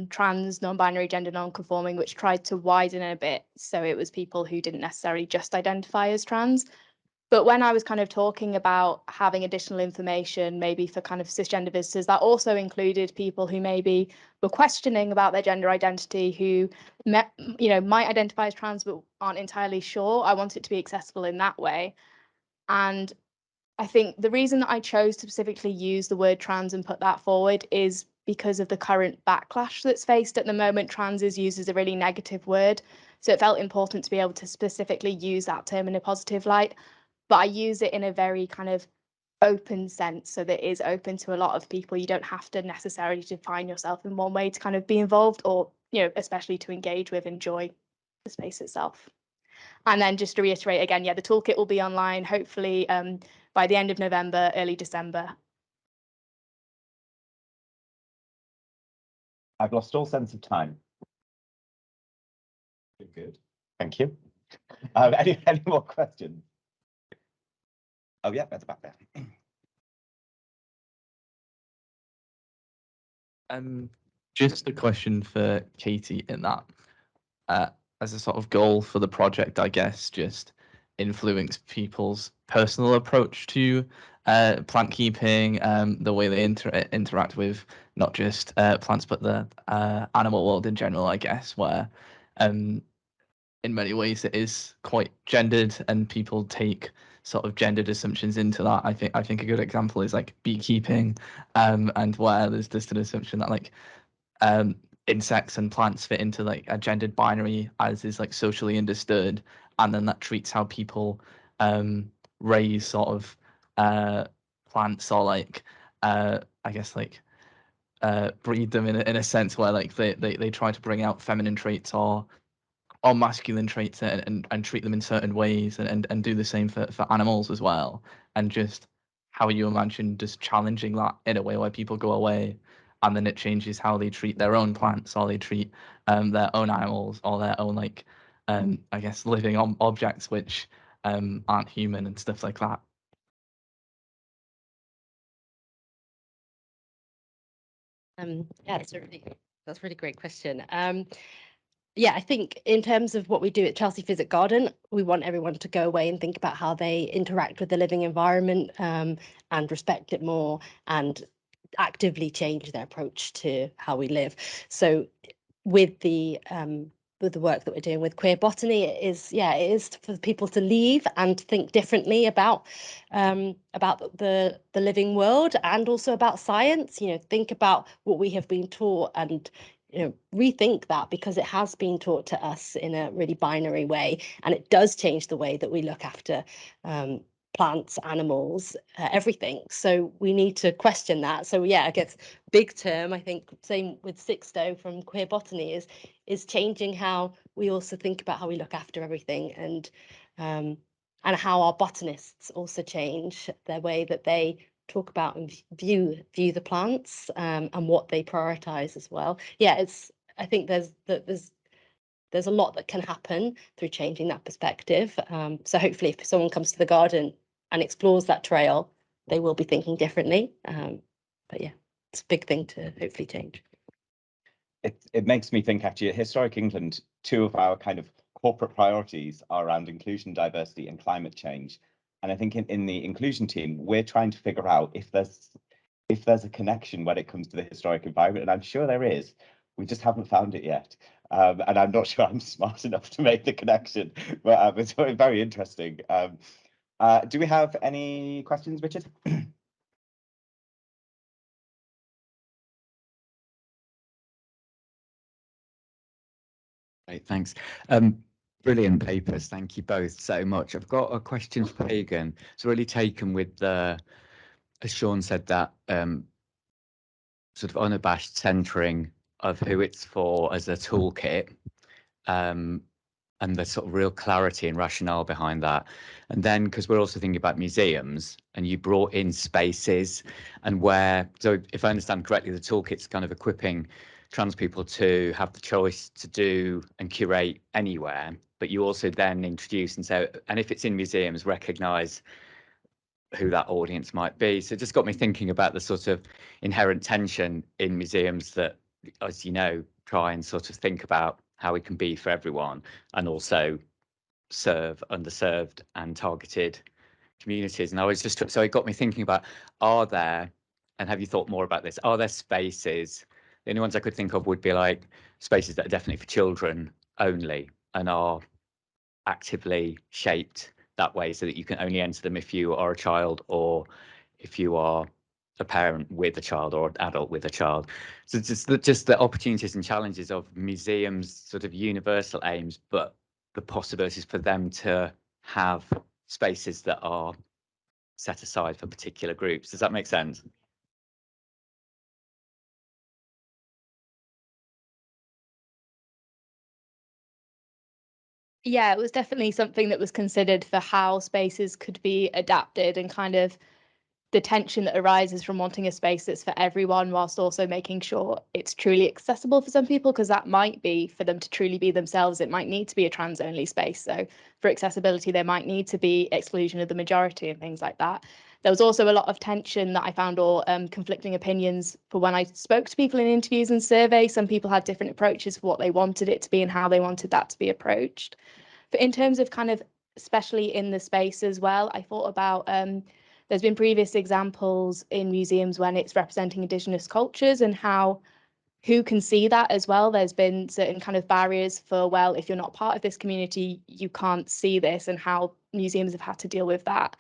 trans, non-binary, gender non-conforming, which tried to widen a bit. So it was people who didn't necessarily just identify as trans. But when I was kind of talking about having additional information, maybe for kind of cisgender visitors, that also included people who maybe were questioning about their gender identity, who might identify as trans but aren't entirely sure. I want it to be accessible in that way. And I think the reason that I chose to specifically use the word trans and put that forward is because of the current backlash that's faced at the moment. Trans is used as a really negative word. So it felt important to be able to specifically use that term in a positive light. But I use it in a very kind of open sense, so that it is open to a lot of people. You don't have to necessarily define yourself in one way to kind of be involved, or, especially to engage with, enjoy the space itself. And then just to reiterate again, yeah, the toolkit will be online, hopefully by the end of November, early December. I've lost all sense of time. Good. Thank you. Any more questions? Oh, yeah, that's back there. Just a question for Katy in that, as a sort of goal for the project, I guess, just influence people's personal approach to plant keeping, the way they interact with not just plants, but the animal world in general, I guess, where in many ways it is quite gendered and people take sort of gendered assumptions into that. I think a good example is like beekeeping, and where there's just an assumption that like insects and plants fit into like a gendered binary as is like socially understood, and then that treats how people raise sort of plants, or like I guess like breed them in a sense where like they try to bring out feminine traits or masculine traits and treat them in certain ways, and do the same for animals as well. And just how you imagine just challenging that in a way where people go away and then it changes how they treat their own plants, or they treat their own animals, or their own like I guess living objects which aren't human and stuff like that. Yeah, that's a really great question. Yeah, I think in terms of what we do at Chelsea Physic Garden, we want everyone to go away and think about how they interact with the living environment, and respect it more, and actively change their approach to how we live. So with the work that we're doing with queer botany, it is for people to leave and think differently about the living world, and also about science. Think about what we have been taught, and rethink that, because it has been taught to us in a really binary way, and it does change the way that we look after plants, animals, everything. So we need to question that. So yeah, I guess big term, I think same with Sixto from Queer Botany is changing how we also think about how we look after everything, and how our botanists also change their way that they talk about and view the plants, and what they prioritize as well. Yeah, I think there's a lot that can happen through changing that perspective. So hopefully if someone comes to the garden and explores that trail, they will be thinking differently. But yeah, it's a big thing to hopefully change. It makes me think, actually, at Historic England, two of our kind of corporate priorities are around inclusion, diversity and climate change. And I think in the inclusion team, we're trying to figure out if there's a connection when it comes to the historic environment. And I'm sure there is. We just haven't found it yet. And I'm not sure I'm smart enough to make the connection, but it's very interesting. Do we have any questions, Richard? Great, thanks. Brilliant papers. Thank you both so much. I've got a question for Pagan. It's really taken with the, as Sean said, that sort of unabashed centering of who it's for as a toolkit, and the sort of real clarity and rationale behind that. And then, because we're also thinking about museums, and you brought in spaces and where, so if I understand correctly, the toolkit's kind of equipping trans people to have the choice to do and curate anywhere, but you also then introduce and say, and if it's in museums, recognise who that audience might be. So it just got me thinking about the sort of inherent tension in museums that, as you know, try and sort of think about how it can be for everyone and also serve underserved and targeted communities. And I was just, so it got me thinking about, are there, and have you thought more about this, are there spaces, the only ones I could think of would be like spaces that are definitely for children only and are actively shaped that way so that you can only enter them if you are a child or if you are a parent with a child or an adult with a child. So just the opportunities and challenges of museums, sort of universal aims, but the possibilities for them to have spaces that are set aside for particular groups. Does that make sense? Yeah, it was definitely something that was considered for how spaces could be adapted, and kind of the tension that arises from wanting a space that's for everyone whilst also making sure it's truly accessible for some people, because that might be for them to truly be themselves. It might need to be a trans only space. So for accessibility, there might need to be exclusion of the majority and things like that. There was also a lot of tension that I found, or conflicting opinions, for when I spoke to people in interviews and surveys. Some people had different approaches for what they wanted it to be and how they wanted that to be approached. But in terms of kind of, especially in the space as well, I thought about there's been previous examples in museums when it's representing Indigenous cultures and who can see that as well. There's been certain kind of barriers for, well, if you're not part of this community, you can't see this, and how museums have had to deal with that.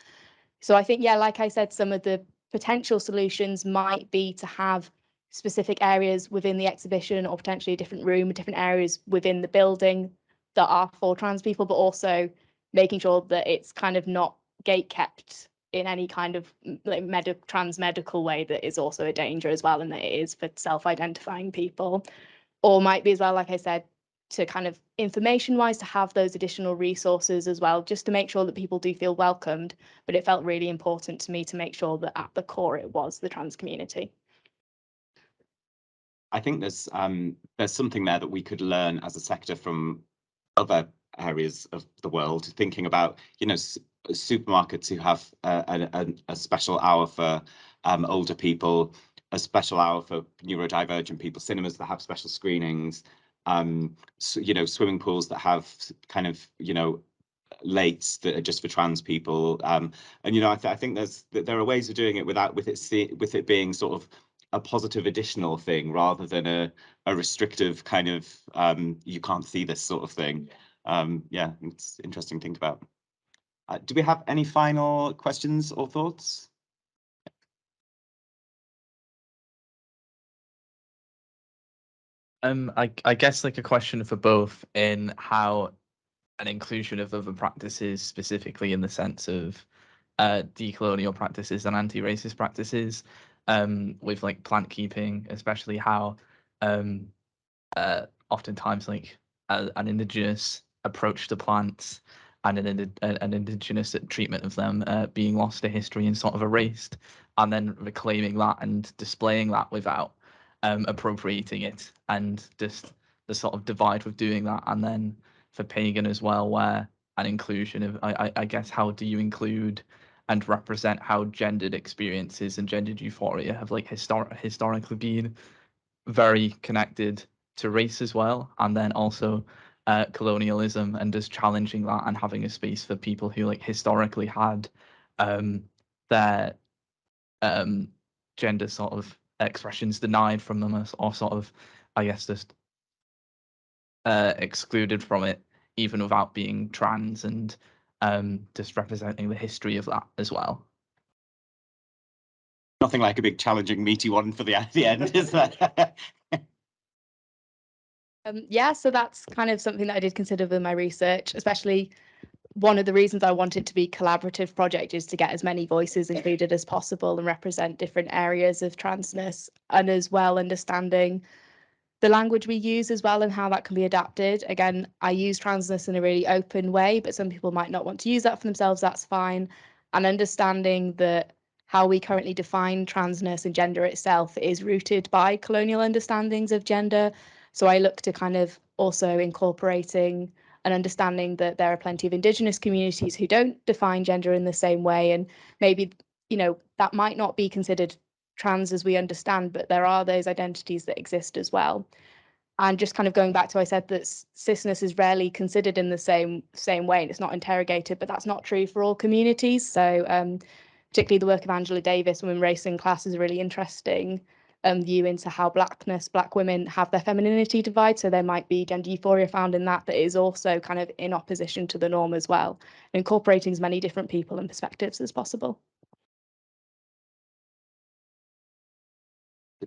So I think, yeah, like I said, some of the potential solutions might be to have specific areas within the exhibition, or potentially a different room, different areas within the building that are for trans people, but also making sure that it's kind of not gate kept in any kind of like trans medical way that is also a danger as well, and that it is for self-identifying people. Or might be as well, like I said, to kind of information wise, to have those additional resources as well, just to make sure that people do feel welcomed. But it felt really important to me to make sure that at the core it was the trans community. I think there's something there that we could learn as a sector from other areas of the world, thinking about, you know, supermarkets who have a special hour for older people, a special hour for neurodivergent people, cinemas that have special screenings, so, you know, swimming pools that have kind of, you know, lates that are just for trans people, and you know, I think there are ways of doing it with it being sort of a positive additional thing rather than a restrictive kind of you can't see this sort of thing. Yeah, it's interesting to think about. Do we have any final questions or thoughts? I guess like a question for both in how an inclusion of other practices, specifically in the sense of decolonial practices and anti-racist practices, with like plant keeping, especially how oftentimes like an indigenous approach to plants and an indigenous treatment of them being lost to history and sort of erased, and then reclaiming that and displaying that without appropriating it, and just the sort of divide with doing that. And then for Pagan as well, where an inclusion of, I guess, how do you include and represent how gendered experiences and gendered euphoria have like historically been very connected to race as well, and then also colonialism, and just challenging that and having a space for people who like historically had their gender sort of expressions denied from them, or sort of, I guess, just excluded from it, even without being trans, and just representing the history of that as well. Nothing like a big challenging meaty one for the end, is there? Yeah, so that's kind of something that I did consider with my research, especially one of the reasons I want it to be a collaborative project is to get as many voices included as possible and represent different areas of transness, and as well understanding the language we use as well and how that can be adapted. Again, I use transness in a really open way, but some people might not want to use that for themselves, that's fine. And understanding that how we currently define transness and gender itself is rooted by colonial understandings of gender. So I look to kind of also incorporating an understanding that there are plenty of Indigenous communities who don't define gender in the same way, and maybe, you know, that might not be considered trans as we understand, but there are those identities that exist as well. And just kind of going back to, I said that cisness is rarely considered in the same way, and it's not interrogated, but that's not true for all communities. So particularly the work of Angela Davis, Women, Race and Class, is a really interesting view into how Black women have their femininity divide. So there might be gender euphoria found in that is also kind of in opposition to the norm as well, incorporating as many different people and perspectives as possible.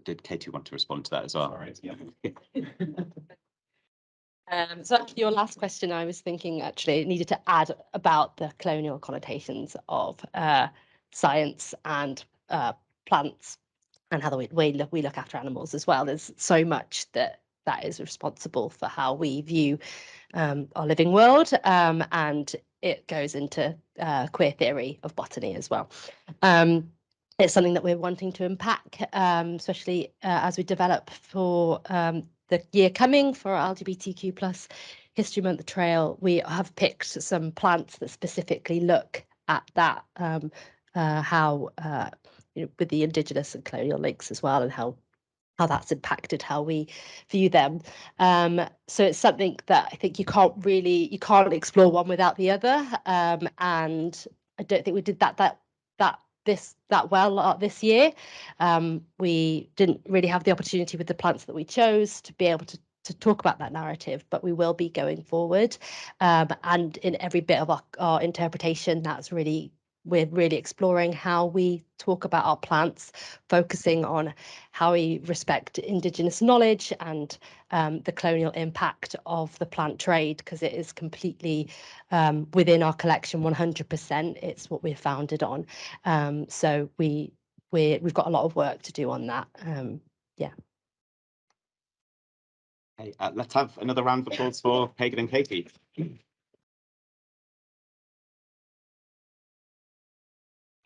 Did Katy want to respond to that as well? So actually your last question, I was thinking actually needed to add about the colonial connotations of science and plants, and how we look after animals as well. There's so much that is responsible for how we view our living world, and it goes into queer theory of botany as well. It's something that we're wanting to unpack, especially as we develop for the year coming for our LGBTQ plus History Month Trail. We have picked some plants that specifically look at that, how you know, with the Indigenous and colonial links as well, and how that's impacted how we view them. So it's something that I think you can't explore one without the other, and I don't think we did that well this year. We didn't really have the opportunity with the plants that we chose to be able to talk about that narrative, but we will be going forward. And in every bit of our interpretation, we're really exploring how we talk about our plants, focusing on how we respect Indigenous knowledge and the colonial impact of the plant trade, because it is completely within our collection 100%. It's what we're founded on. So we've got a lot of work to do on that. Yeah. Okay, let's have another round of applause for Pagan and Katy.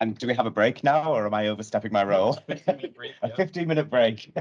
And do we have a break now, or am I overstepping my role? A 15-minute break.